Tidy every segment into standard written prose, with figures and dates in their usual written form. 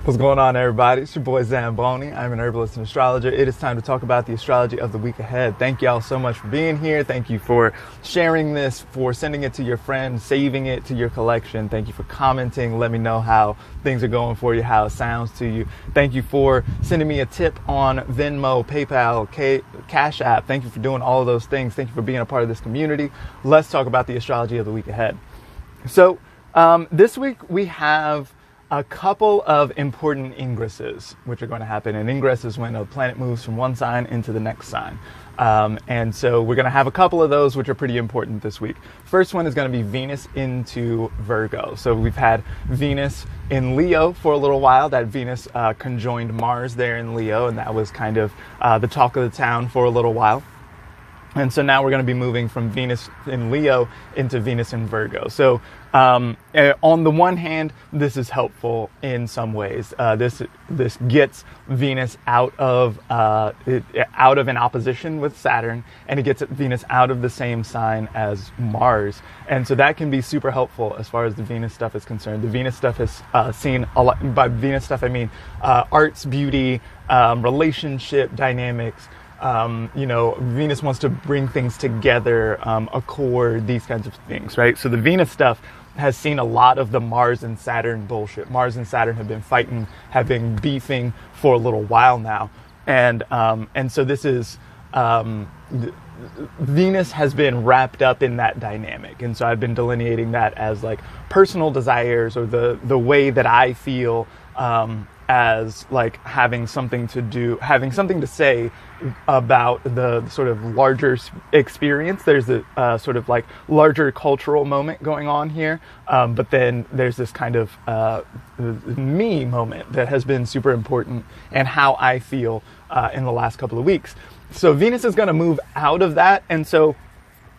What's going on, everybody? It's your boy Zamboni. I'm an herbalist and astrologer. It is time to talk about the astrology of the week ahead. Thank y'all so much for being here. Thank you for sharing this, for sending it to your friends, saving it to your collection. Thank you for commenting. Let me know how things are going for you, how it sounds to you. Thank you for sending me a tip on Venmo, PayPal, Cash App. Thank you for doing all of those things. Thank you for being a part of this community. Let's talk about the astrology of the week ahead. So this week we have a couple of important ingresses which are going to happen. An ingress is when a planet moves from one sign into the next sign. And so we're going to have a couple of those which are pretty important this week. First one is going to be Venus into Virgo. So we've had Venus in Leo for a little while. That Venus conjoined Mars there in Leo, and that was kind of the talk of the town for a little while. And so now we're going to be moving from Venus in Leo into Venus in Virgo. So on the one hand, this is helpful in some ways. This gets Venus out of an opposition with Saturn, and it gets Venus out of the same sign as Mars. And so that can be super helpful as far as the Venus stuff is concerned. The Venus stuff has seen a lot. By Venus stuff, I mean arts, beauty, relationship dynamics. Venus wants to bring things together, accord, these kinds of things, right? So the Venus stuff has seen a lot of the Mars and Saturn bullshit. Mars and Saturn have been fighting, have been beefing for a little while now. And so this is, Venus has been wrapped up in that dynamic. And so I've been delineating that as like personal desires, or the way that I feel, as like having something to say about the sort of larger experience. There's a sort of like larger cultural moment going on here, but then there's this kind of me moment that has been super important, and how I feel in the last couple of weeks. So Venus is going to move out of that, and so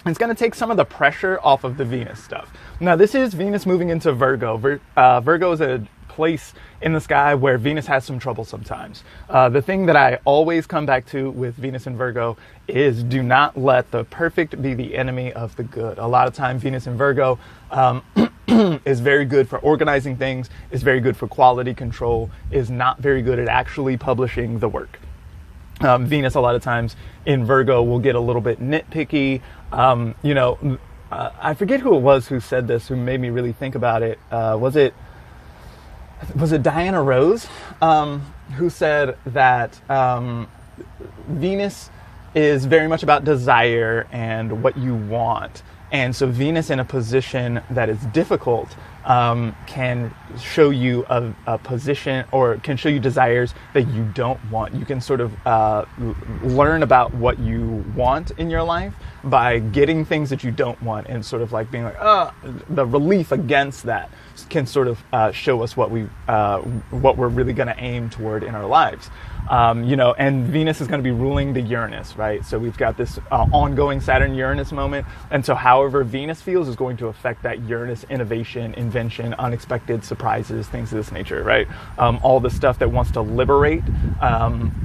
it's going to take some of the pressure off of the Venus stuff. Now, this is Venus moving into Virgo. Virgo is a place in the sky where Venus has some trouble sometimes. The thing that I always come back to with Venus and Virgo is do not let the perfect be the enemy of the good. A lot of time Venus and Virgo is very good for organizing things, is very good for quality control, is not very good at actually publishing the work. Venus, a lot of times in Virgo, will get a little bit nitpicky. I forget who it was who said this, who made me really think about it. Was it Diana Rose, who said that Venus is very much about desire and what you want. And so Venus in a position that is difficult can show you a position, or can show you desires that you don't want. You can sort of learn about what you want in your life by getting things that you don't want, and sort of like being like, the relief against that can sort of show us what we're really going to aim toward in our lives. And Venus is going to be ruling the Uranus, right? So we've got this ongoing Saturn-Uranus moment. And so however Venus feels is going to affect that Uranus innovation, invention, unexpected surprises, things of this nature, right? All the stuff that wants to liberate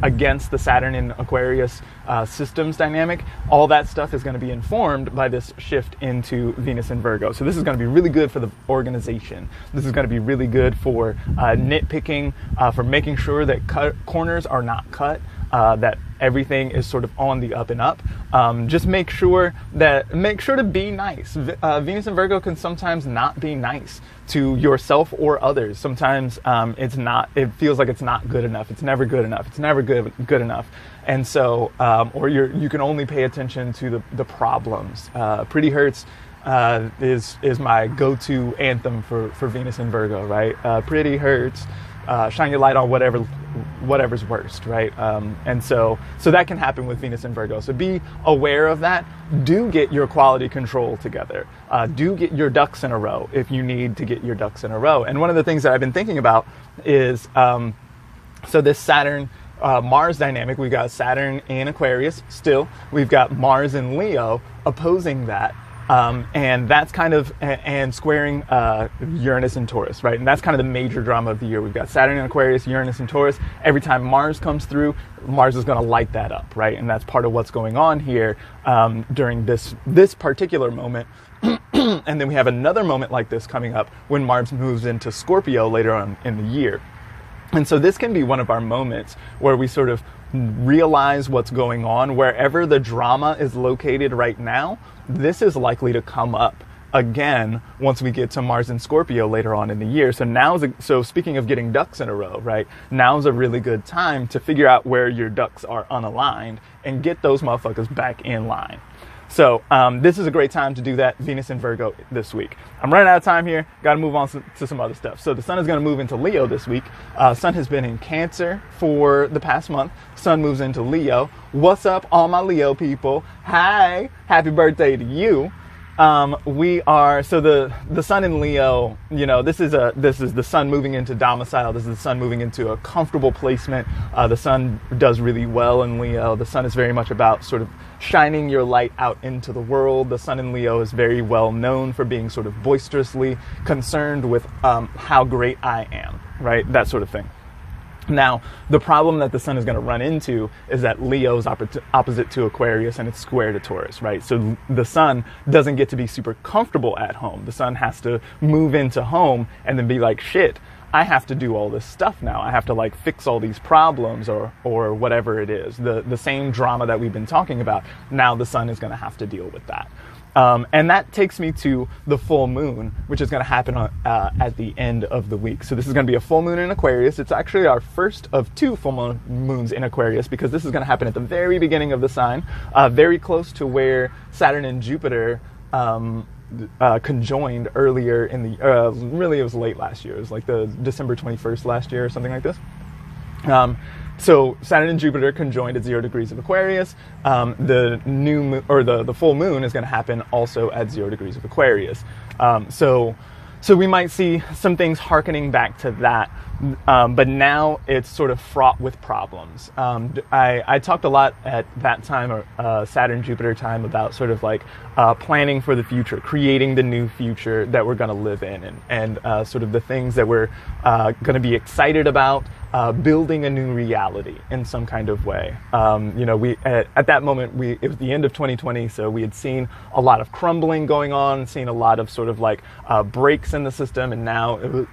against the Saturn and Aquarius systems dynamic, all that stuff is going to be informed by this shift into Venus and Virgo. So this is going to be really good for the organization. This is going to be really good for nitpicking, for making sure that corners are not cut, that everything is sort of on the up and up. Just make sure to be nice. Venus and Virgo can sometimes not be nice to yourself or others. Sometimes it feels like it's not good enough. It's never good enough. It's never good enough. And so, or you can only pay attention to the problems. Pretty Hurts is my go-to anthem for Venus and Virgo, right? Pretty Hurts. Shine your light on whatever's worst, right? And so that can happen with Venus and Virgo. So be aware of that. Do get your quality control together. Do get your ducks in a row if you need to get your ducks in a row. And one of the things that I've been thinking about is, so this Saturn Mars dynamic, we've got Saturn in Aquarius still. We've got Mars in Leo opposing that. And that's kind of, and squaring Uranus and Taurus, right? And that's kind of the major drama of the year. We've got Saturn in Aquarius, Uranus and Taurus. Every time Mars comes through, Mars is going to light that up, right? And that's part of what's going on here during this particular moment. And then we have another moment like this coming up when Mars moves into Scorpio later on in the year. And so this can be one of our moments where we sort of realize what's going on. Wherever the drama is located right now, this is likely to come up again once we get to Mars in Scorpio later on in the year. So speaking of getting ducks in a row, right? Now's a really good time to figure out where your ducks are unaligned and get those motherfuckers back in line. So this is a great time to do that. Venus in Virgo this week. I'm running out of time here. Got to move on to some other stuff. So the sun is going to move into Leo this week. Sun has been in Cancer for the past month. Sun moves into Leo. What's up, all my Leo people? Hi, happy birthday to you. The sun in Leo, this is the sun moving into domicile. This is the sun moving into a comfortable placement. The sun does really well in Leo. The sun is very much about sort of shining your light out into the world. The sun in Leo is very well known for being sort of boisterously concerned with, how great I am, right? That sort of thing. Now, the problem that the sun is going to run into is that Leo is opposite to Aquarius and it's square to Taurus, right? So the sun doesn't get to be super comfortable at home. The sun has to move into home and then be like, shit, I have to do all this stuff now. I have to like fix all these problems or whatever it is. The same drama that we've been talking about. Now the sun is going to have to deal with that. And that takes me to the full moon, which is going to happen at the end of the week. So this is going to be a full moon in Aquarius. It's actually our first of 2 full moons in Aquarius because this is going to happen at the very beginning of the sign, very close to where Saturn and Jupiter conjoined earlier in the, really it was late last year. It was like the December 21st last year or something like this. So Saturn and Jupiter conjoined at 0 degrees of Aquarius. The new moon, or the full moon is going to happen also at 0 degrees of Aquarius. So we might see some things hearkening back to that. But now it's sort of fraught with problems. I talked a lot at that time, Saturn-Jupiter time, about sort of like planning for the future, creating the new future that we're going to live in, and sort of the things that we're going to be excited about, building a new reality in some kind of way. We at that moment, it was the end of 2020, so we had seen a lot of crumbling going on, seen a lot of sort of like breaks in the system, and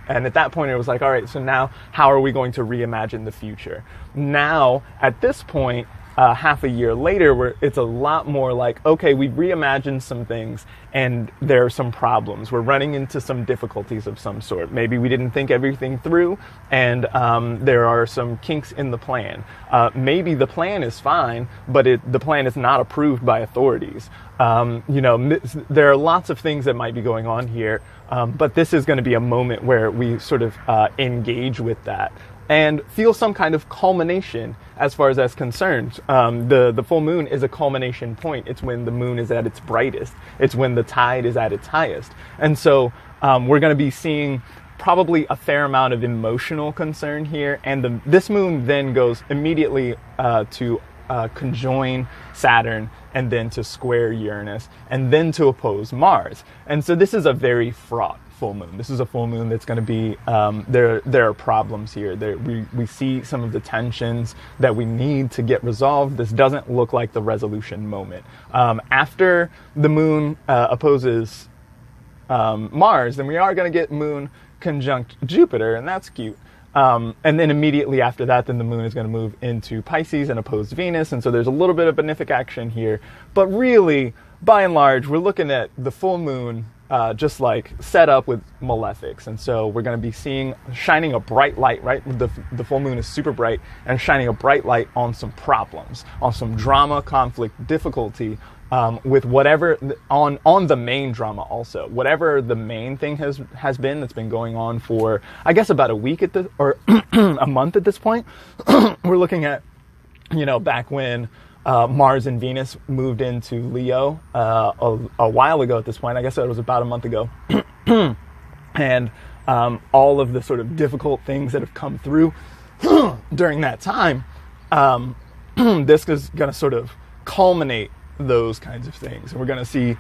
at that point it was like, all right, so now how are we going to reimagine the future? Now, at this point, half a year later, where it's a lot more like, okay, we've reimagined some things and there are some problems. We're running into some difficulties of some sort. Maybe we didn't think everything through and there are some kinks in the plan. Maybe the plan is fine, but the plan is not approved by authorities. There are lots of things that might be going on here, but this is going to be a moment where we sort of engage with that and feel some kind of culmination as far as that's concerned. The full moon is a culmination point. It's when the moon is at its brightest. It's when the tide is at its highest. And so we're going to be seeing probably a fair amount of emotional concern here. And this moon then goes immediately to conjoin Saturn, and then to square Uranus, and then to oppose Mars. And so this is a very fraught full moon. This is a full moon that's going to be, there are problems here. We see some of the tensions that we need to get resolved. This doesn't look like the resolution moment. After the moon opposes Mars, then we are going to get moon conjunct Jupiter, and that's cute. And then immediately after that, then the moon is going to move into Pisces and oppose Venus. And so there's a little bit of benefic action here. But really, by and large, we're looking at the full moon just like set up with malefics. And so we're going to be shining a bright light, right? The full moon is super bright and shining a bright light on some problems, on some drama, conflict, difficulty, with whatever on the main drama also. Whatever the main thing has been that's been going on for, I guess, about a week or a month at this point. We're looking at, back when Mars and Venus moved into Leo a while ago at this point. I guess it was about a month ago. And all of the sort of difficult things that have come through during that time, this is going to sort of culminate those kinds of things. And we're going to see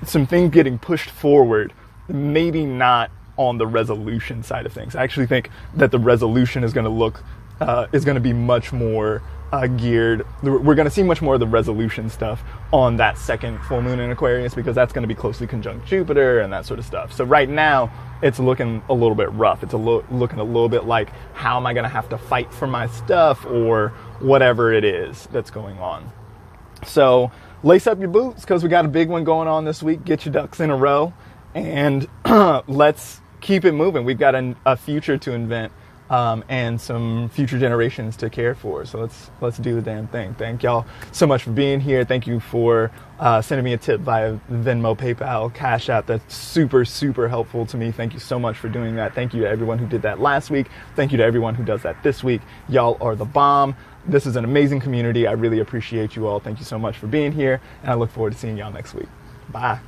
some things getting pushed forward, maybe not on the resolution side of things. I actually think that the resolution is going to be much more geared. We're going to see much more of the resolution stuff on that second full moon in Aquarius, because that's going to be closely conjunct Jupiter and that sort of stuff. So right now, it's looking a little bit rough. It's looking a little bit like, how am I going to have to fight for my stuff, or whatever it is that's going on. So lace up your boots, because we got a big one going on this week. Get your ducks in a row, and let's keep it moving. We've got a future to invent, and some future generations to care for. So let's do the damn thing. Thank y'all so much for being here. Thank you for sending me a tip via Venmo, PayPal, Cash App. That's super, super helpful to me. Thank you so much for doing that. Thank you to everyone who did that last week. Thank you to everyone who does that this week. Y'all are the bomb. This is an amazing community. I really appreciate you all. Thank you so much for being here, and I look forward to seeing y'all next week. Bye.